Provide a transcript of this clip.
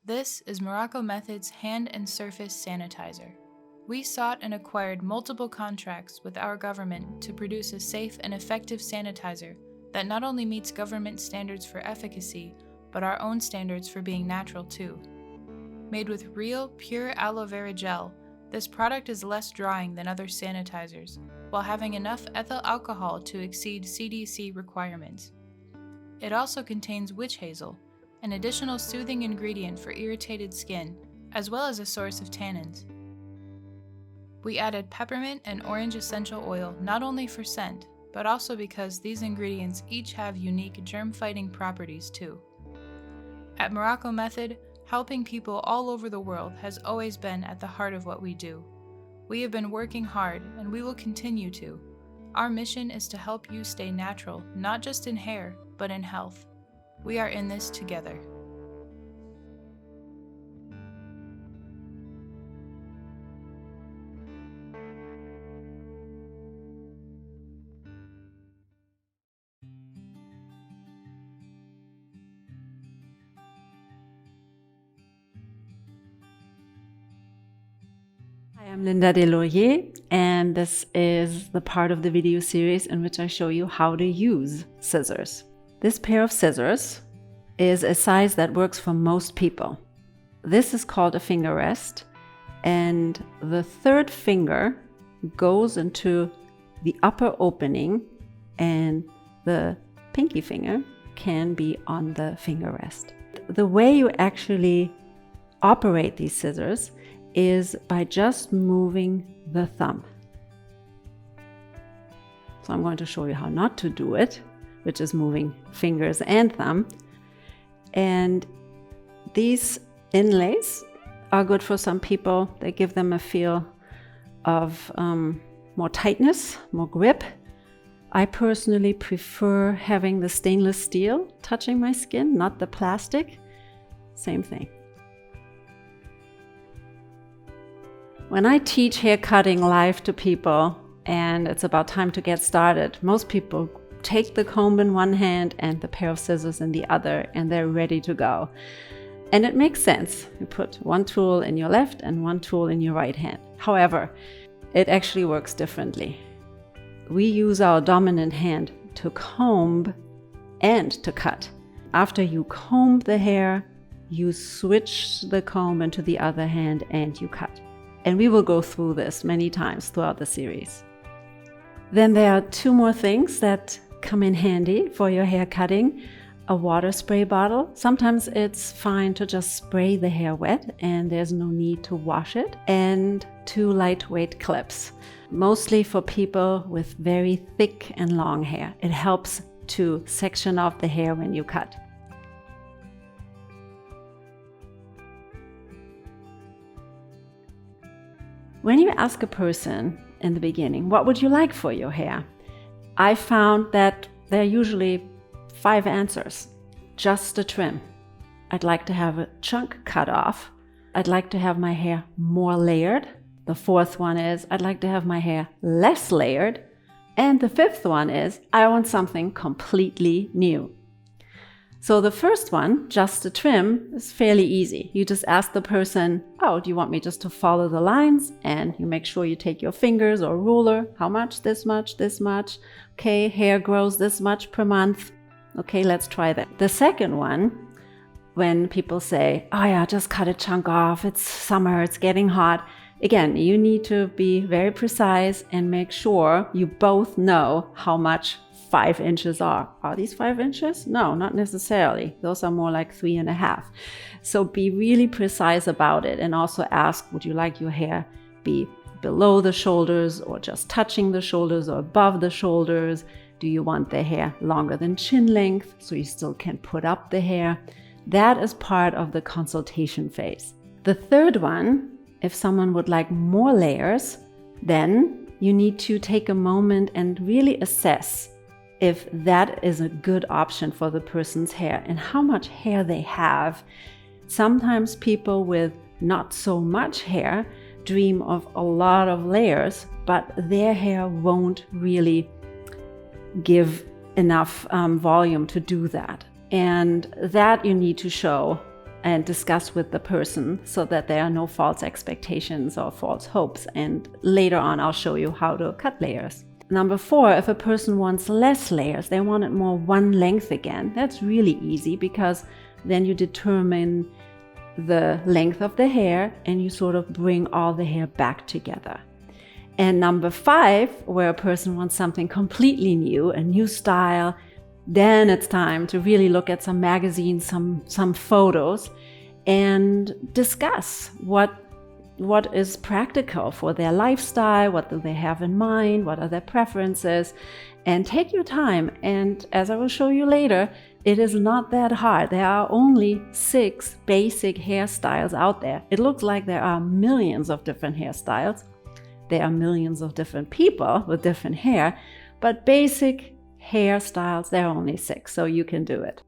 This is Morrocco Method's hand and surface sanitizer. We sought and acquired multiple contracts with our government to produce a safe and effective sanitizer that not only meets government standards for efficacy, but our own standards for being natural too. Made with real, pure aloe vera gel, this product is less drying than other sanitizers, while having enough ethyl alcohol to exceed CDC requirements. It also contains witch hazel, an additional soothing ingredient for irritated skin, as well as a source of tannins. We added peppermint and orange essential oil not only for scent, but also because these ingredients each have unique germ-fighting properties too. At Morrocco Method, helping people all over the world has always been at the heart of what we do. We have been working hard, and we will continue to. Our mission is to help you stay natural, not just in hair, but in health. We are in this together. Hi, I'm Linda Deslauriers, and this is the part of the video series in which I show you how to use scissors. This pair of scissors is a size that works for most people. This is called a finger rest, and the third finger goes into the upper opening, and the pinky finger can be on the finger rest. The way you actually operate these scissors is by just moving the thumb. So I'm going to show you how not to do it, which is moving fingers and thumb. And these inlays are good for some people. They give them a feel of more tightness, more grip. I personally prefer having the stainless steel touching my skin, not the plastic. Same thing. When I teach hair cutting live to people and it's about time to get started, most people take the comb in one hand and the pair of scissors in the other, and they're ready to go. And it makes sense. You put one tool in your left and one tool in your right hand. However, it actually works differently. We use our dominant hand to comb and to cut. After you comb the hair, you switch the comb into the other hand and you cut. And we will go through this many times throughout the series. Then there are two more things that come in handy for your hair cutting. A water spray bottle. Sometimes it's fine to just spray the hair wet and there's no need to wash it. And two lightweight clips, mostly for people with very thick and long hair. It helps to section off the hair when you cut. When you ask a person in the beginning, what would you like for your hair? I found that there are usually 5 answers. Just a trim. I'd like to have a chunk cut off. I'd like to have my hair more layered. The 4th one is, I'd like to have my hair less layered. And the 5th one is, I want something completely new. So the first one, just a trim, is fairly easy. You just ask the person, oh, do you want me just to follow the lines? And you make sure you take your fingers or ruler. How much? This much, this much. Okay, hair grows this much per month. Okay, let's try that. The second one, when people say, oh yeah, just cut a chunk off. It's summer, it's getting hot. Again, you need to be very precise and make sure you both know how much 5 inches are. Are these 5 inches? No, not necessarily. Those are more like 3.5. So be really precise about it, and also ask, would you like your hair be below the shoulders or just touching the shoulders or above the shoulders? Do you want the hair longer than chin length so you still can put up the hair? That is part of the consultation phase. The third one, if someone would like more layers, then you need to take a moment and really assess if that is a good option for the person's hair and how much hair they have. Sometimes people with not so much hair dream of a lot of layers, but their hair won't really give enough volume to do that. And that you need to show and discuss with the person so that there are no false expectations or false hopes. And later on, I'll show you how to cut layers. Number 4, if a person wants less layers, they want it more one length again. That's really easy because then you determine the length of the hair and you sort of bring all the hair back together. And number 5, where a person wants something completely new, a new style, then it's time to really look at some magazines, some photos, and discuss what is practical for their lifestyle, what do they have in mind, what are their preferences, and take your time. And as I will show you later, it is not that hard. There are only 6 basic hairstyles out there. It looks like there are millions of different hairstyles. There are millions of different people with different hair, but basic hairstyles, there are only 6, so you can do it.